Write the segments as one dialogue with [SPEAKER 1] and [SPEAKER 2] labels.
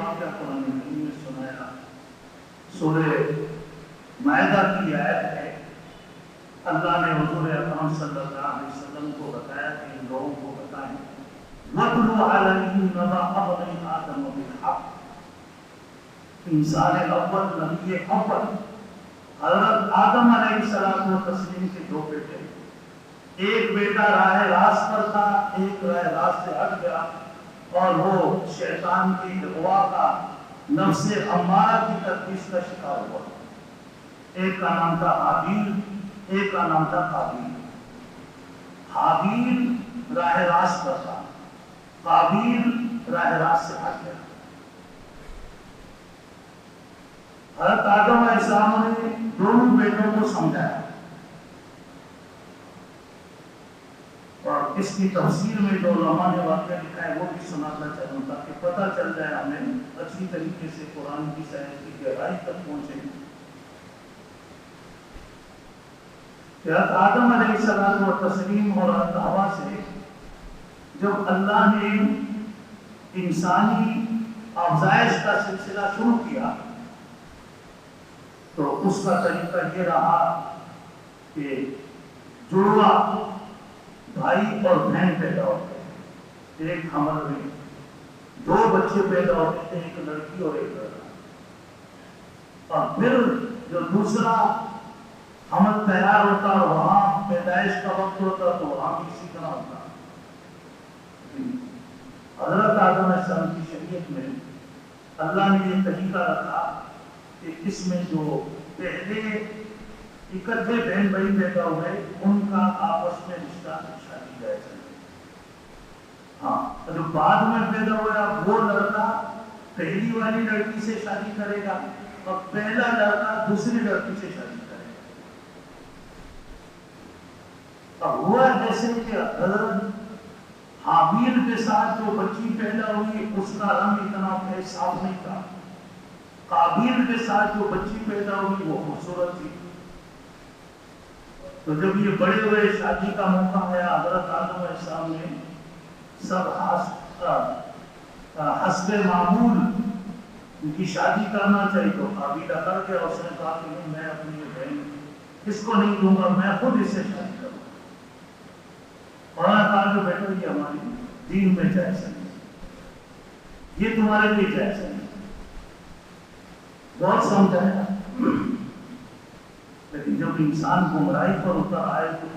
[SPEAKER 1] واقعہ قرآن کریم میں سنایا، سورہ مائدہ کی آیت ہے۔ اللہ نے حضور اکرم صلی اللہ علیہ وسلم کو بتایا کہ ان لوگوں کو بتائیں وَاتْلُ عَلَيْهِمْ نَبَأَ ابْنَيْ آدَمَ بِالْحَقِّ۔ انسان اول، نبی اول حضرت آدم علیہ السلام و تسلیم کے دو بیٹے، ایک بیٹا راہ راست پر تھا، ایک راہ راست سے ہٹ گیا اور وہ شیطان کی اغوا کا، نفس امارہ کی تربیت کا شکار ہوا۔ ایک کا نام تھا حابیل، ایک کا نام تھا قابیل۔ حابیل راہ راست پر تھا، قابیل راہ راست سے ہٹ گیا۔ حضرت آدم علیہ السلام نے دونوں بیٹوں کو سمجھایا، اور اس کی تفسیر میں جو علماء نے واقعہ لکھا ہے وہ بھی سنانا چاہوں تاکہ پتہ چل جائے ہمیں اچھی طریقے سے قرآن کی سائنس کی گہرائی تک پہنچے۔ کہ حضرت آدم علیہ السلام و تسلیم اور حضرت حوا سے جب اللہ نے انسانی افزائش کا سلسلہ شروع کیا تو اس کا طریقہ یہ رہا کہ جڑوا بھائی اور بہن پیدا ہوتے ہیں، ایک حمل میں دو بچے پیدا ہوتے تھے، ایک لڑکی اور ایک لڑکا، اور پھر جو دوسرا حمل تیار ہوتا اور وہاں پیدائش کا وقت ہوتا تو وہاں بھی اسی طرح ہوتا۔ حضرت آدم علیہ السلام کی شریعت میں اللہ نے یہ طریقہ رکھا کہ اس میں جو پہلے اکٹھے بہن بھائی پیدا ہوئے ان کا آپس میں رشتہ شادی جائز ہے۔ ہاں، جو بعد میں پیدا ہوا وہ لڑکا پہلی والی لڑکی سے شادی کرے گا اور پہلا لڑکا دوسری لڑکی سے شادی کرے گا۔ اب ہوا جیسے کہ حضرت حابیل کے ساتھ جو بچی پیدا ہوئی اس کا رنگ اتنا صاف نہیں تھا، قابیل کے ساتھ جو بچی پیدا ہوئی وہ خوبصورت تھی۔ تو جب یہ بڑے ہوئے شادی کا موقع آیا، حضرت آدم علیہ السلام نے سب حسب معمول ان کی شادی کرنا چاہیے تو قابیل کر کے اس نے کہا کہ نہیں، میں اپنی بہن اس کو نہیں دوں گا، میں خود اس سے شادی کروں گا۔ اور کہا کہ بیٹا یہ ہماری دین میں جائز نہیں، یہ تمہارے لیے جائز نہیں۔ بہت سمجھایا، لیکن جب انسان گمراہی پر اتر آئے تو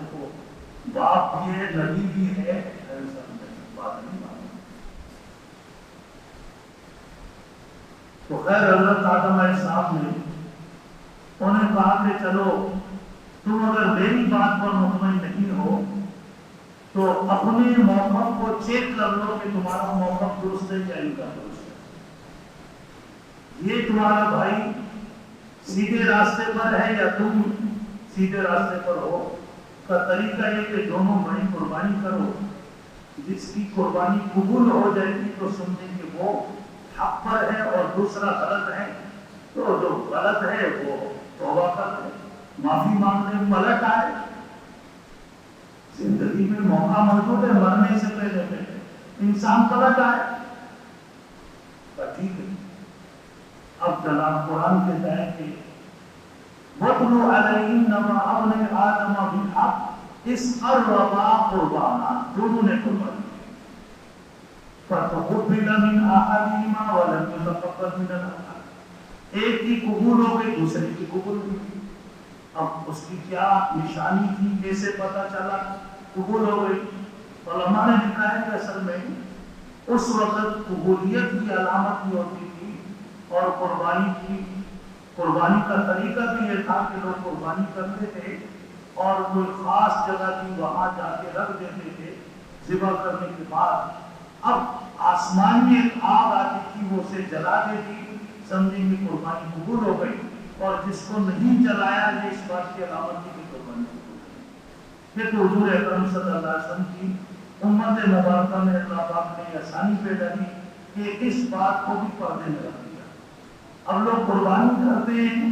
[SPEAKER 1] باپ بھی ہے، نبی بھی ہے، بات نہیں مانتے۔ تو خیر حضرت آدم علیہ السلام نے انہیں کہا کہ چلو تم اگر میری بات پر مطمئن نہیں ہو تو اپنے موقف کو چیک کر لو کہ تمہارا موقف درست ہے یا ان کا درست ہے۔ یہ تمہارا بھائی سیدھے راستے پر ہے یا تم سیدھے راستے پر ہو؟ کا طریقہ یہ کہ دونوں بڑی قربانی کرو، جس کی قربانی قبول ہو جائے گی تو سمجھیں کہ وہ حق پر ہے اور دوسرا غلط ہے، تو جو غلط ہے وہ توبہ کر لے، معافی مانگ لے، پلٹ آئے۔ زندگی میں موقع موجود ہے، مرنے سے پہلے انسان پلٹ آئے، ٹھیک ہے۔ اب جناب قرآن کہتا ہے کہ وَاتْلُ عَلَيْهِمْ نَبَأَ ابْنَيْ آدَمَ بِالْحَقِّ إِذْ قَرَّبَا قُرْبَانًا، دونوں نے قربانی کی، فَتُقُبِّلَ مِنْ أَحَدِهِمَا وَلَمْ يُتَقَبَّلْ مِنَ الْآخَرِ، ایک کی قبول ہو گئی دوسرے کی قبول نہیں کی۔ اب اس کی کیا نشانی تھی، کیسے پتا چلا قبول ہو گئی؟ علماء نے لکھا ہے کہ اصل میں اس وقت قبولیت کی علامت بھی ہوتی تھی اور قربانی کا طریقہ بھی یہ تھا کہ لوگ قربانی کرتے تھے اور کوئی خاص جگہ تھی وہاں جا کے رکھ دیتے تھے ذبح کرنے کے بعد۔ اب آسمان میں ایک آگ آتی تھی، وہ اسے جلا دیتی، سمجھیں کہ قربانی قبول ہو گئی، اور جس کو نہیں جلایا یہ اس بات کی علامت تھی کہ قربانی قبول ہو گئی۔ یہ تو حضور اکرم صلی اللہ علیہ وسلم کی امت مبارکہ میں اللہ پاک نے آسانی پیدا کی کہ اس بات کو بھی پردے میں رکھ دیا۔ اب لوگ قربانی کرتے ہیں،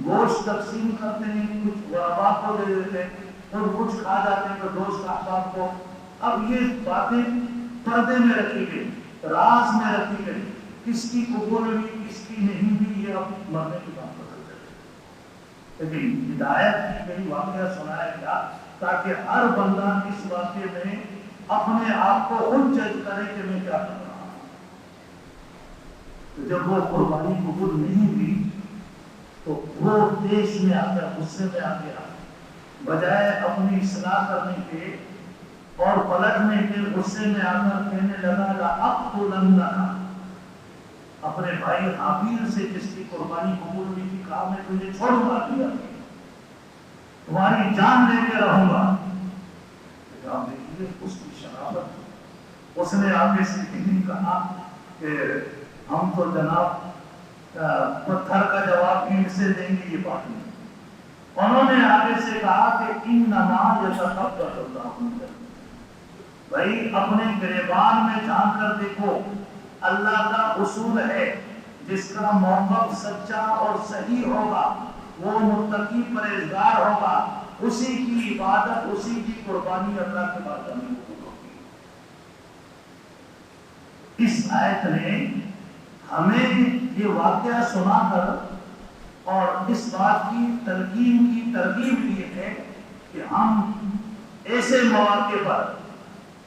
[SPEAKER 1] گوشت تقسیم کرتے ہیں، کچھ غربا کو دے دیتے ہیں اور کچھ کھا جاتے ہیں تو دوست احباب کو۔ اب یہ باتیں پردے میں رکھی گئی، راز میں رکھی گئی، کس کی قبول ہوئی کس کی نہیں ہوئی یہ اب مرنے کی بات پتہ چلے، لیکن ہدایت کی میری واقعہ سنایا گیا تاکہ ہر بندہ اس واقعے میں اپنے آپ کو خود جج کرے کہ میں کیا کر رہا ہوں۔ جب وہ قربانی قبول نہیں ہوئی تو وہ دیش میں آ گیا، غصے میں آ گیا، بجائے اپنی اصلاح کرنے کے اور پلٹنے کے غصے میں آ کر کہنے لگا لأقتلنک، اپنے بھائی حابیل سے جس کی قربانی قبول ہوئی تھی کہا میں تجھے چھوڑوں گا دیا تمہاری جان لے کے رہوں گا۔ آپ دیکھیے اس کی شرافت، اس نے آگے سے نہیں کہا کہ ہم تو جناب پتھر کا جواب اینٹ سے دیں گے، یہ بات نہیں۔ انہوں نے آگے سے کہا کہ انما یتقبل اللہ من المتقین، بھائی اپنے گریبان میں جھانک کر دیکھو، اللہ کا اصول ہے جس کا موقف سچا اور صحیح ہوگا وہ متقی پرہیزگار ہوگا، اسی کی عبادت اسی کی قربانی اللہ کے بارگاہ میں قبول ہوگی۔ اس آیت نے ہمیں یہ واقعہ سنا کر اور اس بات کی تلقین کی ترغیب دی ہے کہ ہم ایسے مواقع پر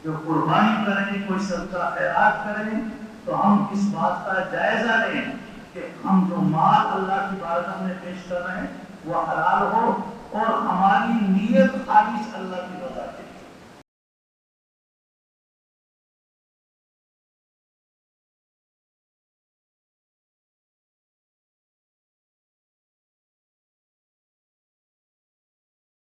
[SPEAKER 1] جو قربانی کریں، کوئی صدقہ خیرات کریں، تو ہم اس بات کا جائزہ لیں کہ ہم جو مال اللہ کی بارگاہ میں پیش کر رہے ہیں وہ حلال ہو اور ہمارے